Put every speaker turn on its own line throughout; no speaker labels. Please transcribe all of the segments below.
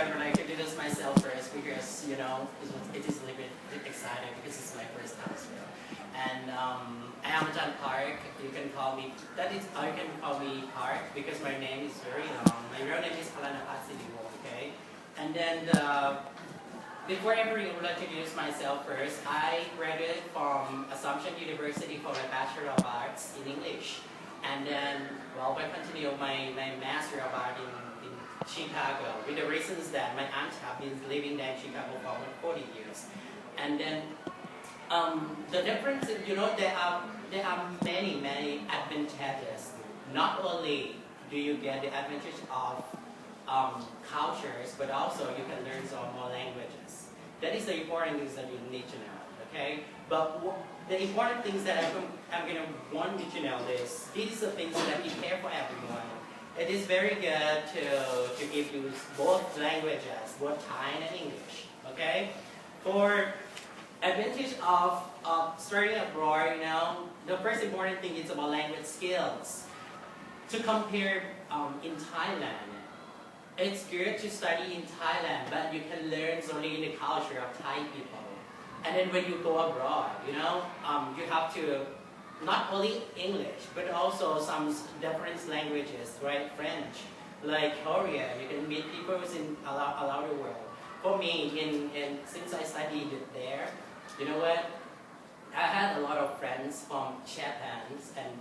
I would like to introduce myself first because, you know, it is a little bit exciting because it's my first time as well. And I am John Park. You can call me, you can call me Park because my name is very long. My real name is okay? And then before I would like to introduce myself first, I graduated from Assumption University for my Bachelor of Arts in English. And then, well, I continued my Master of Art in Chicago, with the reasons that my aunt have been living there in Chicago for over 40 years. And then the difference is, you know, there are many advantages. Not only do you get the advantage of cultures, but also you can learn some more languages. That is the important things that you need to know, okay? But the important things that I'm going to want you to know is, these are things that prepare for everyone. It is very good to give you both languages, both Thai and English, okay? For advantage of studying abroad, you know, the first important thing is about language skills. To compare in Thailand, it's good to study in Thailand, but you can learn only in the culture of Thai people. And then when you go abroad, you know, you have to not only English, but also some different languages, right? French, like Korea, you can meet people in around the world. For me, since I studied there, you know what? I had a lot of friends from Japan, and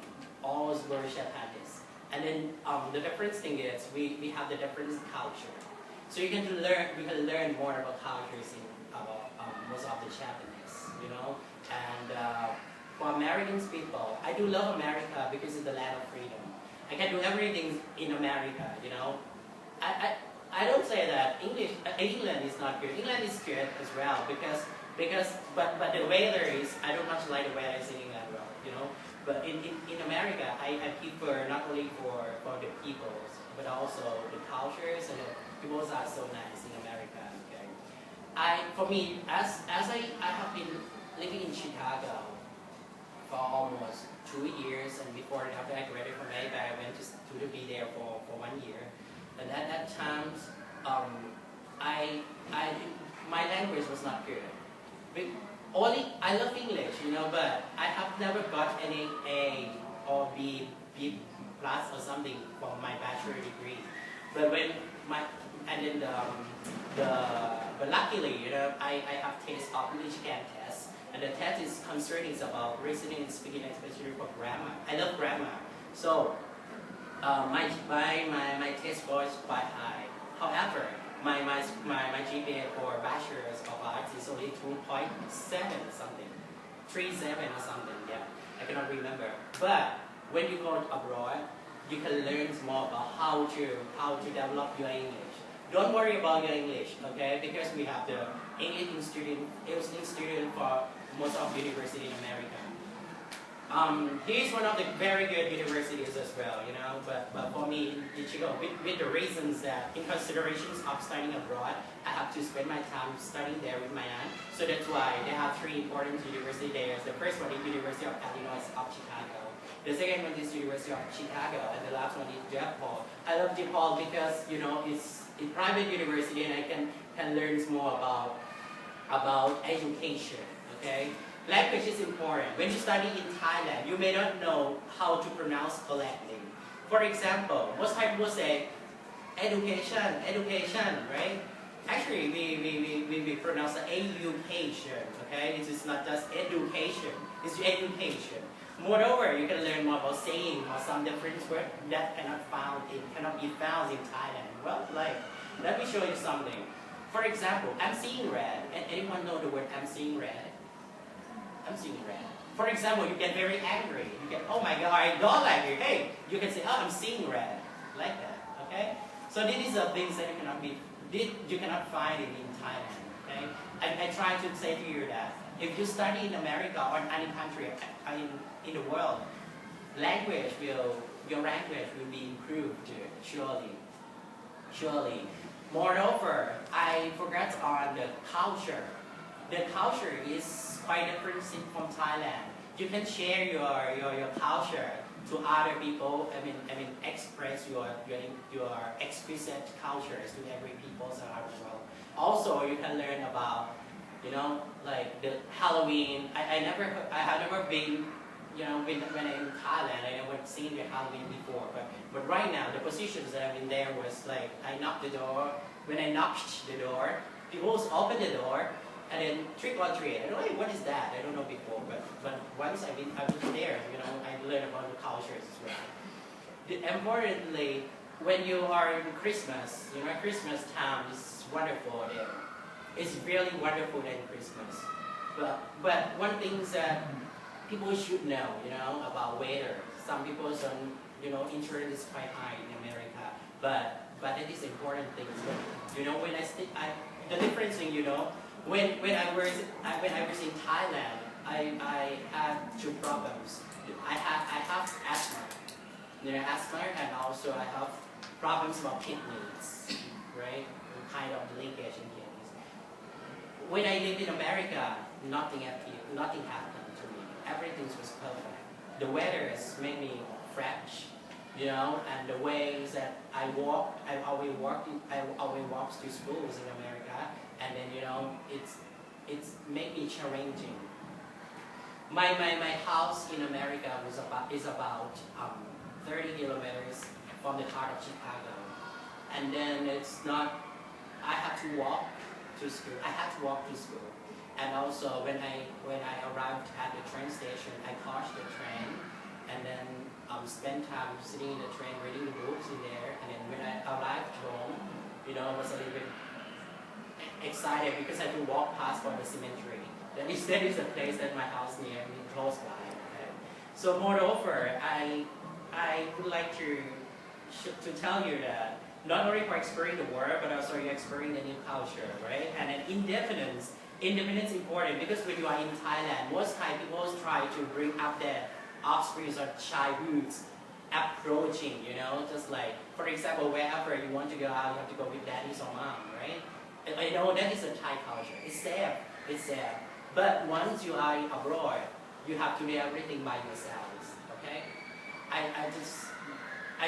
all were Japanese. And then the difference thing is, we have the different culture. So we can learn more about cultures about most of the Japanese, you know? And for Americans people, I do love America because it's the land of freedom. I can do everything in America, you know. I don't say that England is not good. England is good as well but the weather is, I don't much like the weather in England well, you know. But in America, I prefer not only for the peoples, but also the cultures, and the peoples are so nice in America. Okay. For me, as I have been living in Chicago for almost 2 years, and before and after I graduated from A.B., I went to be there for 1 year. And at that time, my language was not good. I love English, you know, but I have never got any A or B plus or something from my bachelor degree. But but luckily, you know, I have taste of English test. And the test is concerning about listening and speaking, especially for grammar. I love grammar. So my test score is quite high. However, my GPA for Bachelor's of Arts is only 2.7 something. 3.7 or something, yeah. I cannot remember. But when you go abroad, you can learn more about how to develop your English. Don't worry about your English, okay? Because we have the English student for most of university in America. He's one of the very good universities as well, you know, but for me in Chicago, with the reasons that in considerations of studying abroad, I have to spend my time studying there with my aunt. So that's why they have 3 important universities there. The first one is University of Illinois of Chicago. The second one is University of Chicago, and the last one is DePaul. I love DePaul because, you know, it's a private university, and I can learn more about education, okay? Language is important. When you study in Thailand, you may not know how to pronounce correctly. For example, most times people say education, right? Actually, we pronounce the education, okay? It is not just education, it's education. Moreover, you can learn more about saying or some different words that cannot be found in Thailand. Well, like, let me show you something. For example, I'm seeing red. And anyone know the word I'm seeing red? I'm seeing red. For example, you get very angry. You get, oh my God, I don't like you. Hey, you can say, oh, I'm seeing red, like that. Okay. So these are things that you cannot find in Thailand. Okay. I try to say to you that if you study in America or in any country in the world, your language will be improved surely. Moreover, I forgot on the culture. The culture is quite different from Thailand. You can share your culture to other people. I mean, express your exquisite cultures to every people around the world. Also, you can learn about, like the Halloween. I have never been, when I'm in Thailand, I never seen the Halloween before. But right now, the positions that I'm in there was like, I knocked the door. When I knocked the door, people open the door, and then trick or treat. I don't know, what is that? I don't know before, but once I was there, I learned about the cultures as well. Importantly, when you are in Christmas, Christmas time is wonderful there. It's really wonderful in Christmas. But one thing that people should know, about weather. Some people don't, insurance is quite high in America, but it is important things. When the difference thing, when I was in Thailand, I had two problems. I have asthma, asthma, and also I have problems about kidneys, right? Kind of leakage in kidneys. When I lived in America, nothing happened to me. Everything was perfect. The weather has made me fresh, and the ways that I always walked to schools in America, and then it's made me challenging. My house in America is about 30 kilometers from the heart of Chicago, and then it's not. I have to walk to school. And also when I arrived at the train station, I caught the train, and then spent time sitting in the train reading the books in there. And then when I arrived home, I was a little bit excited because I could walk past from the cemetery. That is a place that my house near me, close by. Okay? So moreover, I would like to tell you that not only for experiencing the world, but also you experience the new culture, right? And then independence is important because when you are in Thailand, most Thai people try to bring up their offspring or childhoods approaching, just like, for example, wherever you want to go out, you have to go with daddy or mom, right? I know that is a Thai culture. It's there. But once you are abroad, you have to do everything by yourselves, okay? I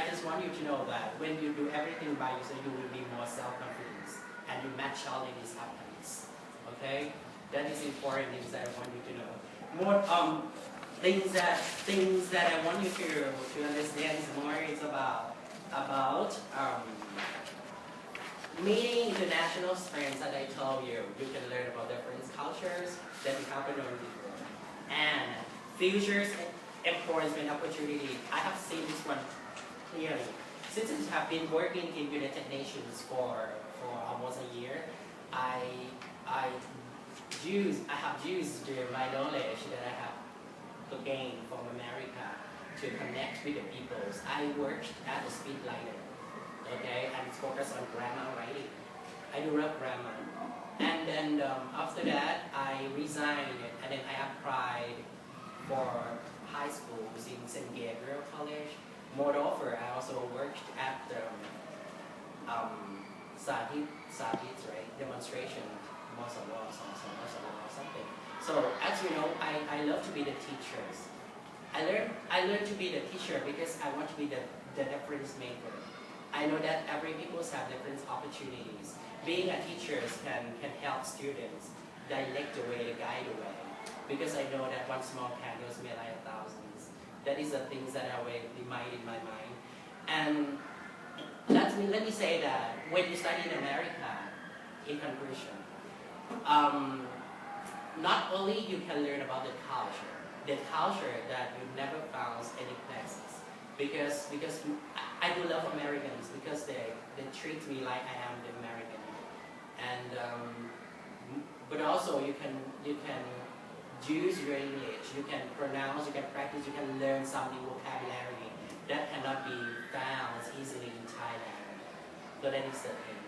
just want you to know that when you do everything by yourself, you will be more self-confident, and you match all in these happiness, okay? That is important things that I want you to know. More things that I want you to understand more is about meeting international friends that I told you. You can learn about different cultures that you happen on before. And futures enforcement opportunity. I have seen this one clearly. Since I have been working in United Nations for almost a year, I have used my knowledge that I have gained from America to connect with the peoples. I worked as a speedwriter, okay, and it's focused on grammar writing. I do love grammar. And then after that, I resigned, and then I applied for high schools in St. Gabriel College. Moreover, I also worked at the Sahit, right, demonstration, something. So as you know, I love to be the teachers. I learned to be the teacher because I want to be the difference maker. I know that every people have different opportunities. Being a teacher can help students direct the way, guide the way. Because I know that one small candles may light thousands. That is the things that I will remind in my mind. And let me say that when you study in America, in conclusion, not only you can learn about the culture that you never found any places. Because I do love Americans because they treat me like I am the American. And but also you can use your English, you can pronounce, you can practice, you can learn some new vocabulary that cannot be found easily in Thailand. So that is the thing.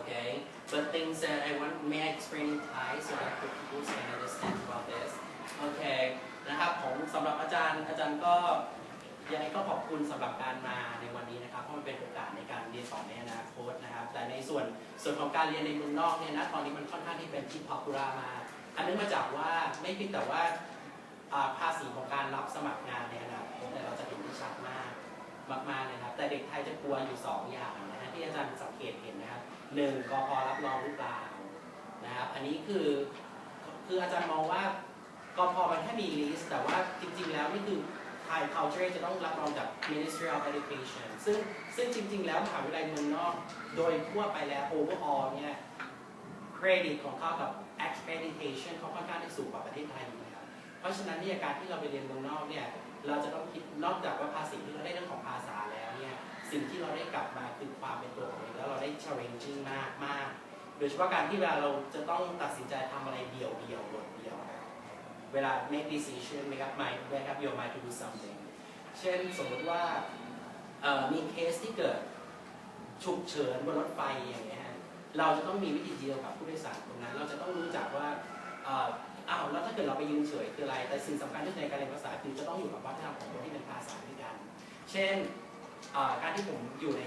Okay? But things that I want may I explain in Thai so that people can understand about this. Okay นะครับผมสำหรับอาจารย์ก็ยังไงก็ขอบคุณสำหรับการมาในวันนี้นะครับเพราะมันเป็นโอกาสในการเรียนต่อในอนาคตนะครับแต่ในส่วนของการเรียนในเมืองนอกเนี่ยนะตอนนี้มันค่อนข้างที่เป็นที่ popular มากอันนึงมาจากว่าไม่เพียงแต่ว่าภาษีของการรับสมัครงานในอนาคตแต่เราจะ ชัดมากนะครับแต่เด็กไทยจะกลัวอยู่2อย่างนะฮะที่อาจารย์สังเกตเห็นนะครับ1กพ.รับรองหรือเปล่านะครับอันนี้คืออาจารย์มองว่ากพ.มันแค่มีลิสต์แต่ว่าจริงๆแล้วนี่คือ Thai culture จะต้องรับรองจาก Ministry of Education ซึ่งจริงๆแล้วมหาวิทยาลัยเมืองนอกโดยทั่วไปแล้ว overall เนี่ยเครดิตของเขากับ accreditation เขาค่อนข้างที่สูงกว่าประเทศไทยอยู่แล้วเพราะฉะนั้นเนี่ยการที่เราไปเรียนเมืองนอกเนี่ยเราจะต้องคิดนอกจากว่าภาษีที่เราได้เรื่องของภาษาแล้วเนี่ยสิ่งที่เราได้กลับมาคือความเป็นตัวของเราแล้วเราได้ challenging มากโดยเฉพาะการที่เวลาเราจะต้องตัดสินใจทำอะไรเดี่ยวโดดเดี่ยวเวลา make decision make up your mind to do something เช่นสมมติว่ามีเคสที่เกิดฉุกเฉินบนรถไฟอย่างเงี้ยเราจะต้องมีวิธีเดียวกับผู้โดยสารคนนั้นเราจะต้องรู้จักว่าแล้วถ้าเกิดเราไปยืนเฉยคืออะไรแต่สิ่งสำคัญที่สุดในการเรียนภาษาคือจะต้องอยู่กับวัฒนธรรมของคนที่เป็นภาษาด้วยกันเช่นการที่ผมอยู่ใน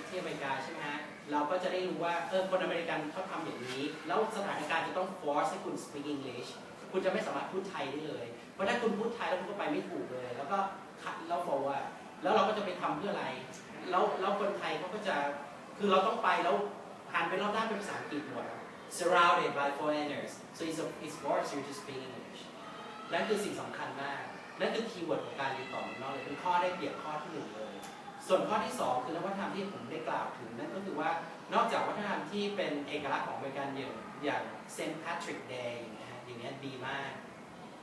ที่อเมริกาใช่ไหมฮะเราก็จะได้รู้ว่าคนอเมริกันเขาทำอย่างนี้แล้วสถานการณ์จะต้อง force ให้คุณ speak English คุณจะไม่สามารถพูดไทยได้เลยเพราะถ้าคุณพูดไทยแล้วคุณก็ไปไม่ถูกเลยแล้วก็ขัดแล้วบอกว่าแล้วเราก็จะไปทำเพื่ออะไรแล้วคนไทยเขาก็จะคือเราต้องไปแล้วหันไปรอบด้านเป็นภาษาอังกฤษหมด surrounded by foreigners so it's forced you to speak English นั่นคือสิ่งสำคัญมากนั่นคือคีย์เวิร์ดของการเรียนต่อเมืองนอกเลยเป็นข้อได้เปรียบข้อที่1เลยส่วนข้อที่2คือวัฒนธรรมที่ผมได้กล่าวถึงนั่นก็คือว่านอกจากวัฒนธรรมที่เป็นเอกลักษณ์ของอเมริกันอย่าง St. Patrick Day อย่างนี้ดีมาก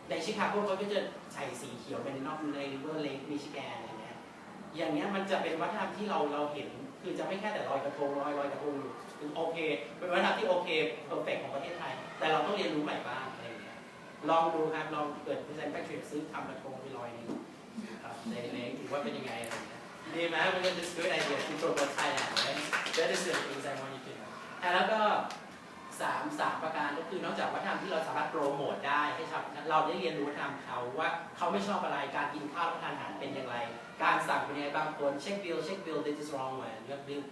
ในชิคาโกเขาก็จะใส่สีเขียวเป็นนอกใน River Lake Michigan อย่างเงี้ยมันจะเป็นวัฒนธรรมที่เราเห็นคือจะไม่แค่แต่ลอยกระทงลอยกระทงคือโอเคเป็นวัฒนธรรมที่โอเคเพอร์เฟกต์ของประเทศไทยแต่เราต้องเรียนรู้ใหม่บ้างอะไรอย่างเงี้ยลองดูครับลองเกิดเซนต์แพทริกซื้อทำกระทงไปลอยนี่ครับในถือว่าเป็นยังไงอะไรอย่างเงี้ยดีไหมมันเป็น good idea to promote Thailand right that is the things I want you to know แล้วก็3ประการก็คือนอกจากวัฒนธรรมที่เราสามารถโปรโมทได้ให้ชาวเราได้เรียนรู้วัฒนธรรมเขาว่าเขาไม่ชอบอะไรการกินข้าวรับประทานอาหารเป็นอย่างไรการสั่งเป็นยังไงบางคนเช็คบิล this is wrong one bill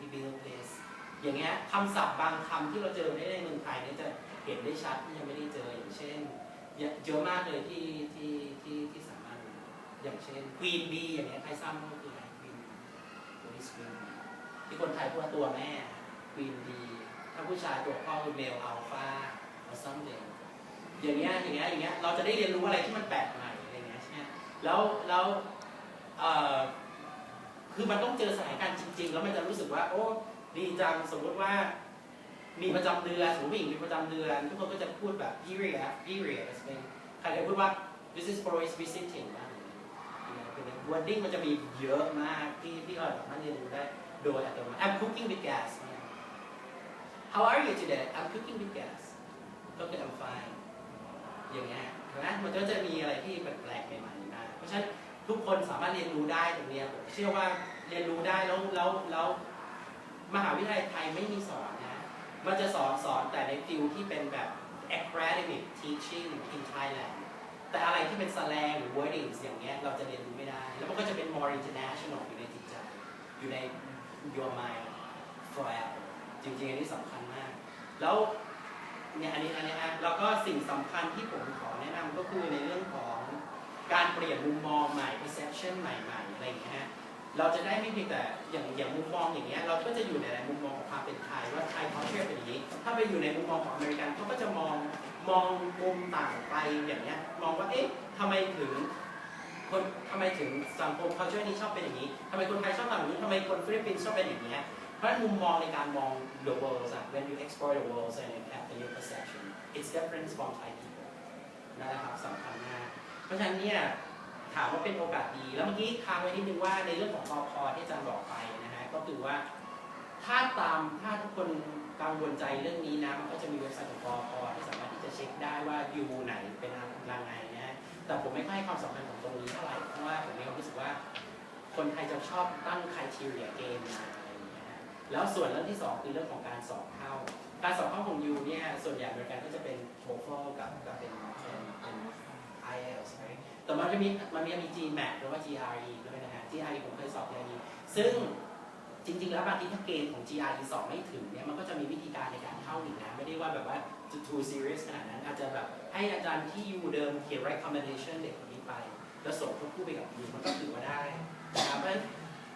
please อย่างเงี้ยคำศัพท์บางคำที่เราเจอในเมืองไทยเนี่ยจะเห็นได้ชัดที่ยังไม่ได้เจออย่างเช่นเยอะมากเลยที่สามารถอย่างเช่น Queen Bee อย่างเงี้ยใครทราบก็คืออะไร Queen Bee ที่คนไทยพูดว่าตัวแม่ Queen Bee ถ้าผู้ชายตัวพ่อคือ male alpha or something อย่างเงี้ยเราจะได้เรียนรู้อะไรที่มันแปลกใหม่อะไรเงี้ยใช่ไหมแล้วคือมันต้องเจอสถานการณ์จริงๆแล้วมันจะรู้สึกว่าโอ้ดีจังสมมติว่ามีประจำเดือนสมมติผู้หญิงมีประจำเดือนทุกคนก็จะพูดแบบ period ใครเคยพูดว่า this is for visiting บ้างwording มันจะมีเยอะมากที่เราสามารถเรียนรู้ได้โดยอัตโนมัติ I'm cooking with gas How are you today I'm cooking with gas ก็คือ I'm fine อย่างเงี้ยนะมันก็จะมีอะไรที่แปลกๆใหม่ๆมาเพราะฉะนั้นทุกคนสามารถเรียนรู้ได้ตรงนี้ผมเชื่อว่าเรียนรู้ได้แล้วมหาวิทยาลัยไทยไม่มีสอนนะมันจะสอนแต่ในฟิลที่เป็นแบบ academic teaching in Thailand แต่อะไรที่เป็น slang หรือ wordings อย่างเงี้ยเราจะเรียนรู้ไม่ได้แล้วมันก็จะเป็น more international อยู่ในจิตใจอยู่ใน your mind forever จริงๆอันนี้สำคัญมากแล้วเนี่ยอันนี้ฮะแล้วก็สิ่งสำคัญที่ผมขอแนะนำก็คือในเรื่องของการเปลี่ยนมุมมองใหม่ perception ใหม่ๆอะไรอย่างเงี้ยฮะเราจะได้ไม่เพียงแต่อย่างมุมมองอย่างเงี้ยเราก็จะอยู่ในมุมมองของความเป็นไทยว่าไทยเขาเชื่อเป็นอย่างนี้ถ้าไปอยู่ในมุมมองของอเมริกันเขาก็จะมองมุมต่างไปอย่างเงี้ยมองว่าเอ๊ะทำไมถึงสังคมเขาเชื่อนี้ชอบเป็นอย่างนี้ทำไมคนไทยชอบทำอย่างนี้ทำไมคนฟิลิปปินส์ชอบเป็นอย่างเงี้ยเพราะมุมมองในการมอง the world when you explore the world and you have the new perception it's different from Thai people นั่นแหละครับสำคัญมากเพราะฉะนั้นเนี่ยถามว่าเป็นโอกาสดีแล้วเมื่อกี้ค้างไว้นิดนึงว่าในเรื่องของกพ.ที่อาจารย์บอกไปนะฮะก็คือว่าถ้าทุกคนกังวลใจเรื่องนี้นะมันก็จะมีเว็บไซต์ของกพ.ที่สามารถที่จะเช็คได้ว่าอยู่ไหนเป็นยังไงนะแต่ผมไม่ค่อยให้ความสำคัญของตรงนี้เท่าไหร่เพราะว่าผมมีความรู้สึกว่าคนไทยจะชอบตั้ง criteria เกณฑ์มาอะไรอย่างเงี้ยแล้วส่วนเรื่องที่2คือเรื่องของการสอบเข้าการสอบเข้าของยูเนี่ยส่วนใหญ่บริการก็จะเป็น TOEFL กับเป็น IELTS แต่มันมี GMAT หรือว่า GRE ด้วยนะฮะ GRE ผมเคยสอบ GRE ซึ่งจริงๆแล้วบางทีถ้าเกณฑ์ของ GRE สอบไม่ถึงเนี่ยมันก็จะมีวิธีการในการเข้าอีกนะไม่ได้ว่าแบบว่า too serious ขนาดนั้นอาจจะแบบให้อาจารย์ที่ยูเดิมเขียน recommendation เด็กคนนี้ไป แล้วส่งควบคู่ไปกับคุณมันก็ถือว่าได้นะครับ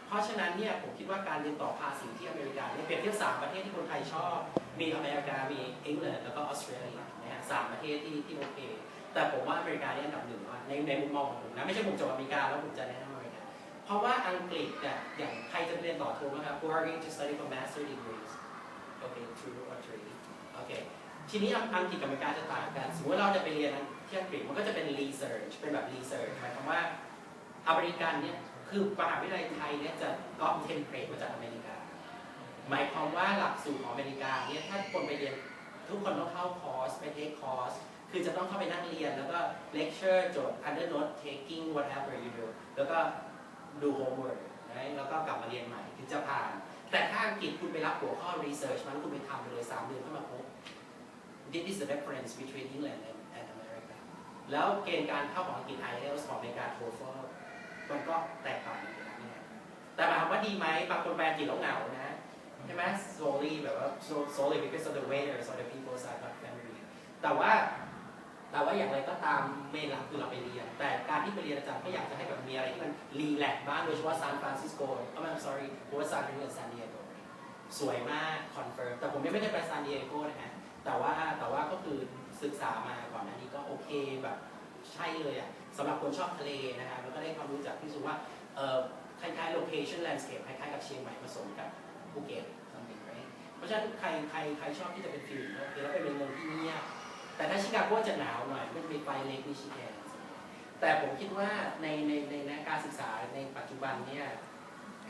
เพราะฉะนั้นเนี่ยผมคิดว่าการเรียนต่อภาษีที่อเมริกาเนี่ยเปรียบเทียบ3ประเทศที่คนไทยชอบมีอเมริกามีอังกฤษแล้วก็ออสเตรเลียนะฮะ3ประเทศที่โอเคแต่ผมว่าอเมริกาเนี่ยอันดับหนึ่งว่าในมุมมองของผมนะไม่ใช่ผมจบอเมริกาแล้วผมจะแนะนำอเมริกาเพราะว่าอังกฤษเนี่ยอย่างใครจะเรียนต่อโทนะครับ who are going to study for master degrees okay 2 or 3 okay ทีนี้อังกฤษกับอเมริกาจะต่างกันสมมติเราจะไปเรียนที่อังกฤษมันก็จะเป็น research เป็นแบบ research หมายความว่าอเมริกันเนี่ยคือมหาวิทยาลัยไทยเนี่ยจะก๊อปเทมเพลตมาจากอเมริกาหมายความว่าหลักสูตรของอเมริกาเนี่ยถ้าคนไปเรียนทุกคนต้องเข้าคอร์สไปเทคคอร์สคือจะต้องเข้าไปนั่งเรียนแล้วก็ lecture โจทย์ under note taking whatever you do แล้วก็ดู homework นะแล้วก็กลับมาเรียนใหม่ถึงจะผ่านแต่ถ้าอังกฤษคุณไปรับหัวข้อ research มันคุณไปทำไปเลย3 เดือนเข้ามาพบ This is the difference between England and America แล้วเกณฑ์การเข้าของอังกฤษ IELTS ของอเมริกา TOEFL มันก็แตกต่างกันนะแต่ถามว่าดีไหมบางคนแปลอังกฤษแล้วเหงานะใช่ไหม solely แบบว่า solely because of the waiters or the people side of family แต่ว่าอย่างไรก็ตามเมนหลักคือเราไปเรียนแต่การที่ไปเรียนอาจารย์ก็อยากจะให้แบบมีอะไรที่มันรีแลกซ์บ้างโดยเฉพาะซานฟรานซิสโกsorry เพราะว่าซานฟรานซิสโกซานดิเอโกสวยมากคอนเฟิร์มแต่ผมยังไม่ได้ไปซานดิเอโกนะฮะแต่ว่าก็คือศึกษามาก่อนหน้านี้ก็โอเคแบบใช่เลยอ่ะสำหรับคนชอบทะเลนะครับแล้วก็ได้ความรู้จักที่สุดว่าคล้ายๆ location landscape คล้ายๆกับเชียงใหม่ผสมกับภูเก็ต something right เพราะฉะนั้นใครชอบที่จะเป็นฟิลโอเคแล้วเป็นเมืองที่เงียบแต่ถ้าชิคาโกจะหนาวหน่อยมันมีไฟเล็กมิชิแกนแต่ผมคิดว่าในการศึกษาในปัจจุบันเนี่ย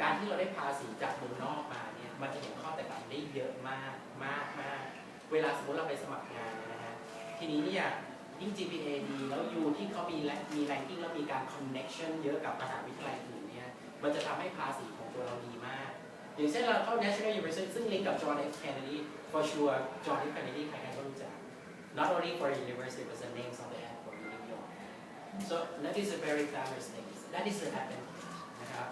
การที่เราได้ภาษีจากเมืองนอกมาเนี่ยมันจะเห็นข้อแตกต่างได้เยอะมากเวลาสมมติเราไปสมัครงานนะฮะทีนี้เนี่ยยิ่ง GPA ดีแล้วยูที่เขามี ranking แล้วมีการ connection เยอะกับมหาวิทยาลัยอื่นเนี่ยมันจะทำให้ภาษีของตัวเราดีมากอย่างเช่นเราเข้า National University ซึ่งลิงก์กับ John F Kennedy for sure John F Kennedy ใครๆก็รู้จัก not only for the university but the names of the airport in New York so that is a very famous thing that is the advantage นะครับ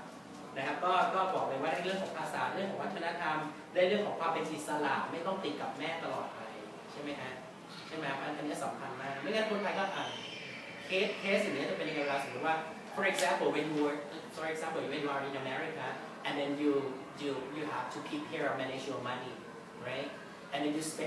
ก็บอกเลยว่าในเรื่องของภาษาเรื่องของวัฒนธรรมในเรื่องของความเป็นอิสระไม่ต้องติดกับแม่ตลอดไปใช่ไหมฮะใช่ไหมอันนี้สำคัญมากไม่งั้นคนไทยก็เคสอย่างนี้จะเป็นยังไงเวลาสมมติว่า for example when you are in America and then you have to prepare or manage your money right and then you spend